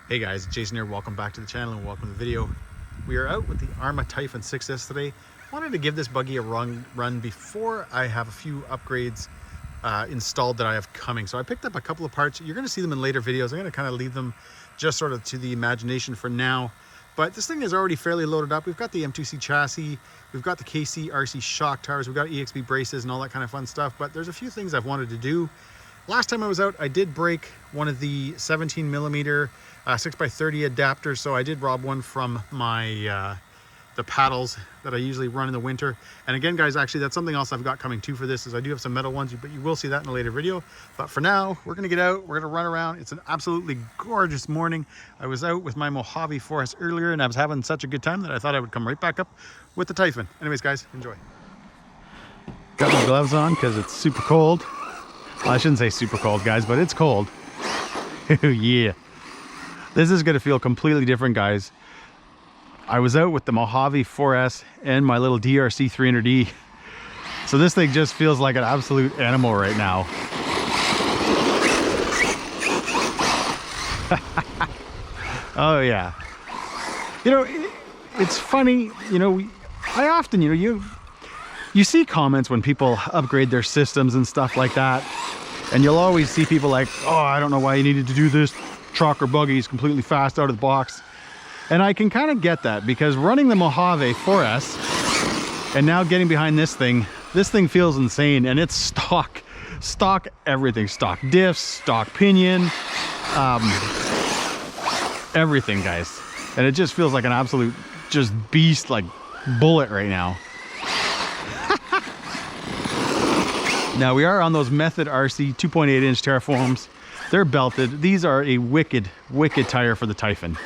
Hey guys, Jason here. Welcome back to the channel and welcome to the video. We are out with the Arrma Typhon 6S today. Wanted to give this buggy a run before I have a few upgrades installed that I have coming. So I picked up a couple of parts. You're going to see them in later videos. I'm going to kind of leave them just sort of to the imagination for now. But this thing is already fairly loaded up. We've got the M2C chassis, we've got the KC RC shock towers, we've got EXB braces and all that kind of fun stuff. But there's a few things I've wanted to do. Last time I was out, I did break one of the 17 millimeter 6x30 adapters, so I did rob one from my the paddles that I usually run in the winter. And again, guys, actually that's something else I've got coming too for this, is I do have some metal ones, but you will see that in a later video. But for now, we're gonna get out, we're gonna run around. It's an absolutely gorgeous morning. I was out with my Mojave 4S earlier and I was having such a good time that I thought I would come right back up with the Typhon. Anyways, guys, enjoy. Got my gloves on because it's super cold. Well, I shouldn't say super cold, guys, but it's cold. Yeah. This is gonna feel completely different, guys. I was out with the Mojave 4S and my little DRC 300E. So this thing just feels like an absolute animal right now. Oh yeah. You know, it's funny, you know, I often, you see comments when people upgrade their systems and stuff like that. And you'll always see people like, oh, I don't know why you needed to do this. Truck or buggy is completely fast out of the box. And I can kind of get that, because running the Mojave 4S and now getting behind this thing feels insane. And it's stock everything, stock diffs, stock pinion, everything, guys. And it just feels like an absolute just beast, like bullet right now. Now we are on those Method RC 2.8 inch Terraforms. They're belted. These are a wicked tire for the Typhon.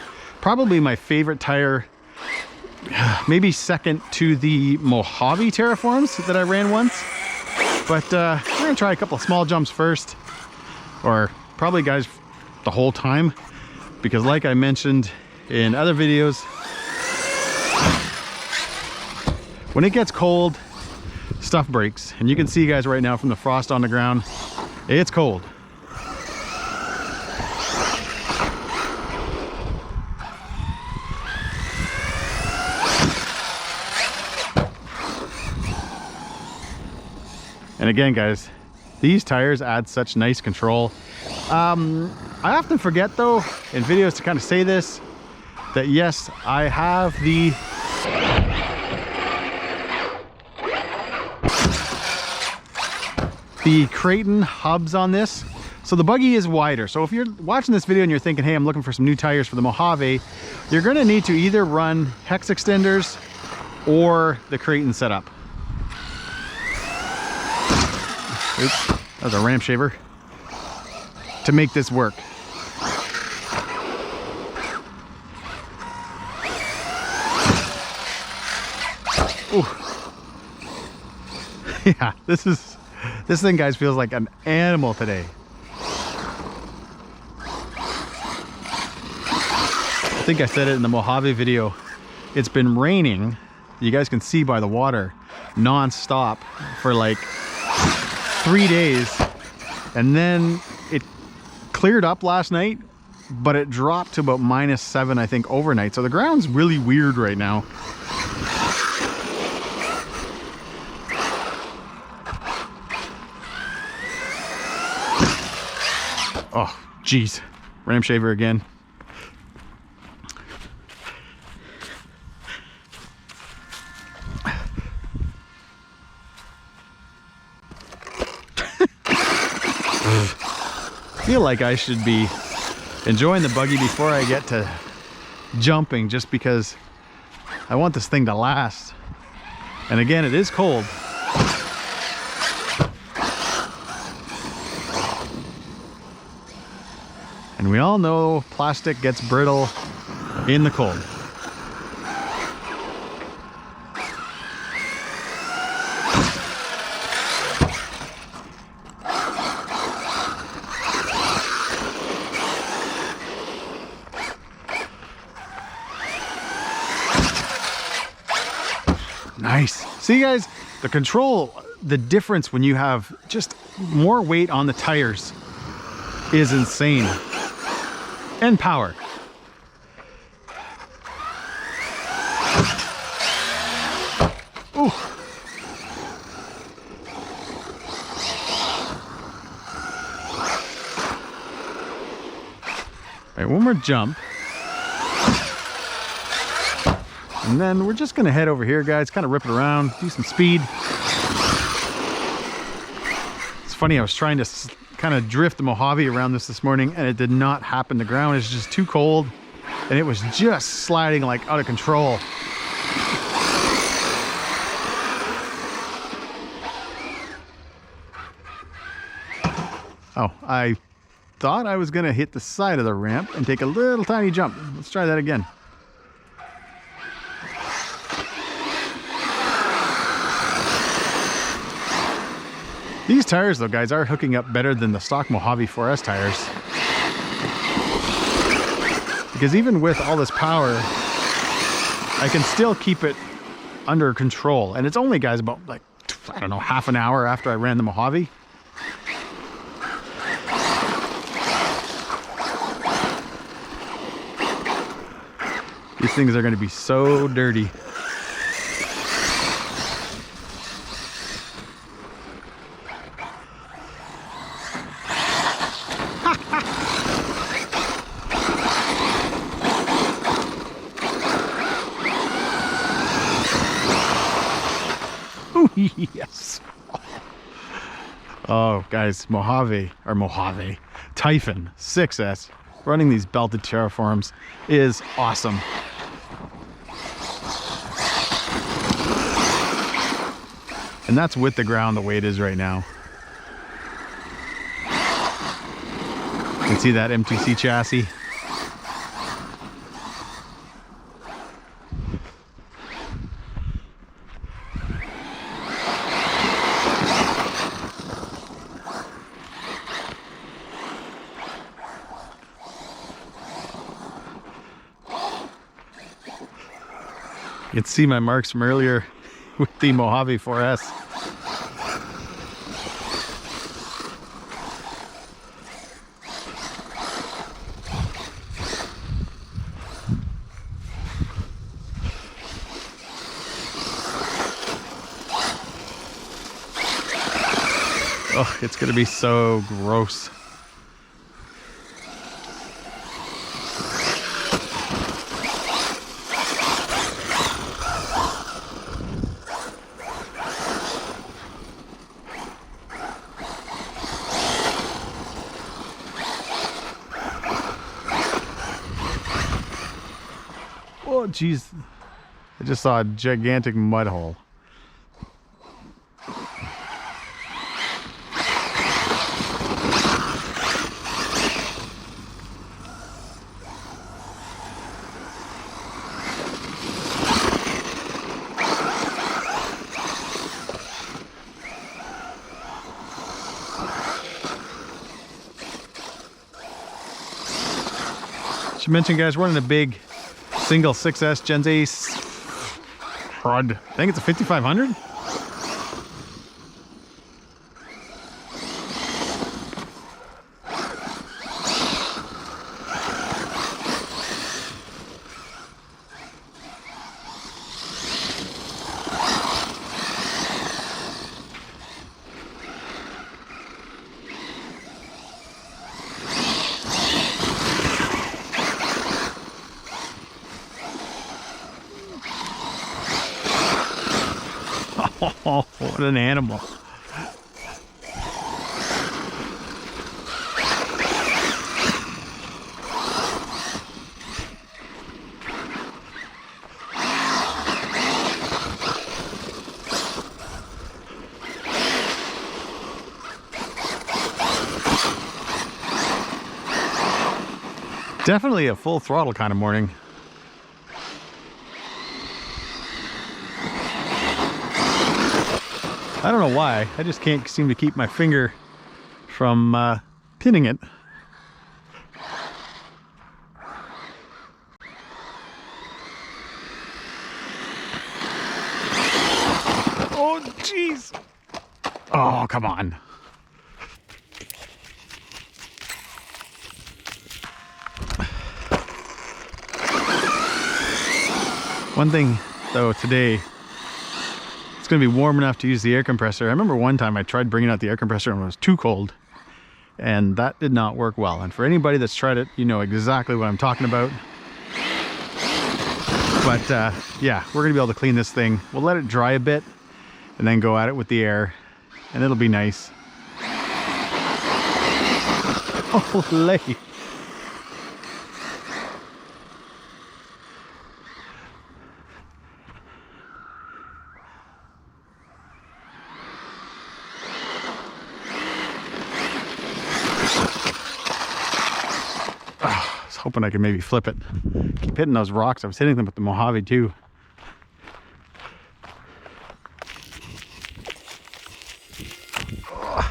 Probably my favorite tire, maybe second to the Mojave Terraforms that I ran once. But we're gonna try a couple of small jumps first, or probably, guys, the whole time, because like I mentioned in other videos, when it gets cold, stuff breaks. And you can see, guys, right now from the frost on the ground, it's cold. And again, guys, these tires add such nice control. I often forget, though, in videos to kind of say this, that yes, I have the Creighton hubs on this. So the buggy is wider. So if you're watching this video and you're thinking, hey, I'm looking for some new tires for the Mojave, you're gonna need to either run hex extenders or the Creighton setup. Oops, that was a ramp shaver to make this work. Ooh. Yeah, this thing, guys, feels like an animal today. I think I said it in the Mojave video. It's been raining, you guys can see by the water, non-stop for like 3 days, and then it cleared up last night, but it dropped to about -7, I think, overnight. So the ground's really weird right now. Oh, geez, ram shaver again. I feel like I should be enjoying the buggy before I get to jumping, just because I want this thing to last. And again, it is cold. And we all know plastic gets brittle in the cold. Nice. See, guys, the control, the difference when you have just more weight on the tires is insane. And power. Ooh. All right, one more jump. And then we're just gonna head over here, guys, kind of rip it around, do some speed. It's funny, I was trying to kind of drift the Mojave around this morning, and it did not happen. The ground is just too cold, and it was just sliding like out of control. Oh, I thought I was gonna hit the side of the ramp and take a little tiny jump. Let's try that again. These tires, though, guys, are hooking up better than the stock Mojave 4S tires. Because even with all this power, I can still keep it under control. And it's only, guys, about, like, I don't know, half an hour after I ran the Mojave. These things are going to be so dirty. Yes. Oh, guys, Mojave Typhon 6S running these belted Terraforms is awesome. And that's with the ground the way it is right now. You can see that MTC chassis. You can see my marks from earlier with the Mojave 4S. Oh, it's gonna be so gross. Oh, geez. I just saw a gigantic mud hole. Should mention, guys, running a big single 6S Gens Ace prod. I think it's a 5500. Oh, what an animal. Definitely a full throttle kind of morning. I don't know why, I just can't seem to keep my finger from pinning it. Oh, jeez. Oh, come on. One thing, though, today, going to be warm enough to use the air compressor. I remember one time I tried bringing out the air compressor and it was too cold, and that did not work well. And for anybody that's tried it, you know exactly what I'm talking about. But yeah, we're gonna be able to clean this thing. We'll let it dry a bit and then go at it with the air, and it'll be nice. Holy. Hoping I could maybe flip it. Keep hitting those rocks. I was hitting them with the Mojave too. I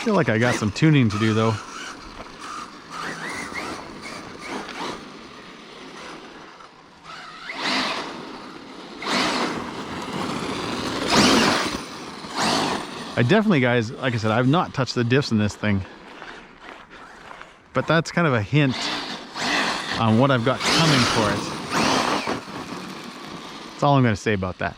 feel like I got some tuning to do though. I definitely, guys, like I said, I've not touched the diffs in this thing. But that's kind of a hint on what I've got coming for it. That's all I'm going to say about that.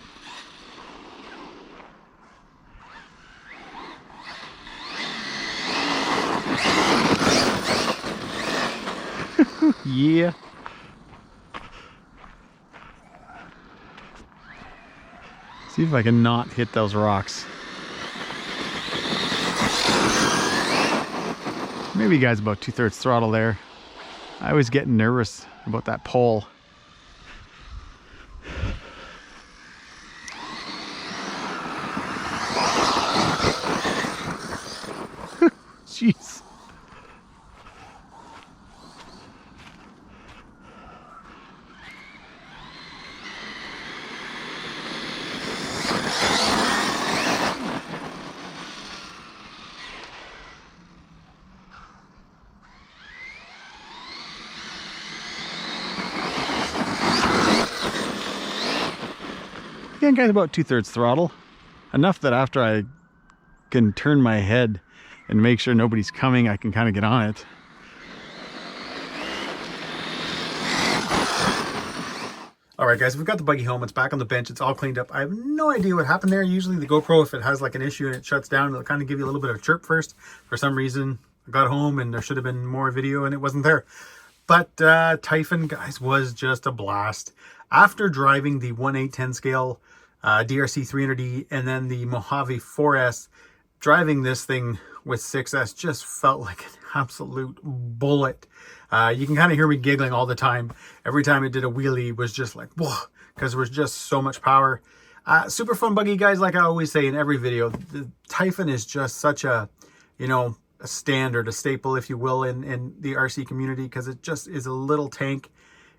Yeah. See if I can not hit those rocks. Maybe guys about 2/3 throttle there. I was getting nervous about that pole. Jeez. Again, guys, about 2/3 throttle. Enough that after I can turn my head and make sure nobody's coming, I can kind of get on it. All right, guys, we've got the buggy home. It's back on the bench. It's all cleaned up. I have no idea what happened there. Usually the GoPro, if it has like an issue and it shuts down, it'll kind of give you a little bit of a chirp first. For some reason, I got home and there should have been more video and it wasn't there. But Typhon, guys, was just a blast. After driving the 1/810 scale DRC 300E and then the Mojave 4S, driving this thing with 6S just felt like an absolute bullet. You can kind of hear me giggling all the time. Every time it did a wheelie was just like, whoa, because there was just so much power. Super fun buggy, guys. Like I always say in every video, the Typhon is just such a, you know, a standard, a staple, if you will, in the RC community, because it just is a little tank.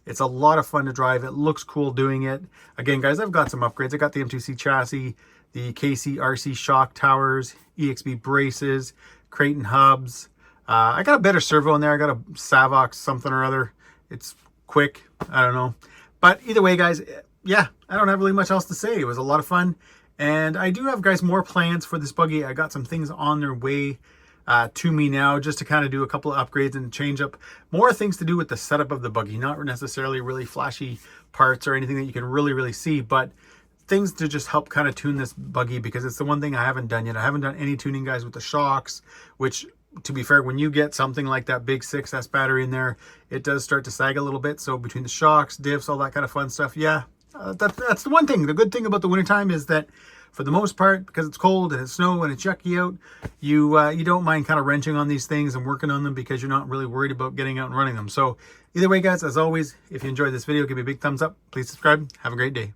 It's a lot of fun to drive. It looks cool doing it. Again, guys, I've got some upgrades. I got the M2C chassis, the KC RC shock towers, EXB braces, Creighton hubs. I got a better servo in there. I got a Savox something or other. It's quick. I don't know. But either way, guys, yeah, I don't have really much else to say. It was a lot of fun. And I do have, guys, more plans for this buggy. I got some things on their way to me now, just to kind of do a couple of upgrades and change up more things to do with the setup of the buggy. Not necessarily really flashy parts or anything that you can really see, but things to just help kind of tune this buggy, because it's the one thing I haven't done yet. I haven't done any tuning, guys, with the shocks, which, to be fair, when you get something like that big 6S battery in there, it does start to sag a little bit. So between the shocks, diffs, all that kind of fun stuff, yeah, that's the one thing. The good thing about the wintertime is that, for the most part, because it's cold and it's snow and it's yucky out, you don't mind kind of wrenching on these things and working on them, because you're not really worried about getting out and running them. So either way, guys, as always, if you enjoyed this video, give me a big thumbs up. Please subscribe. Have a great day.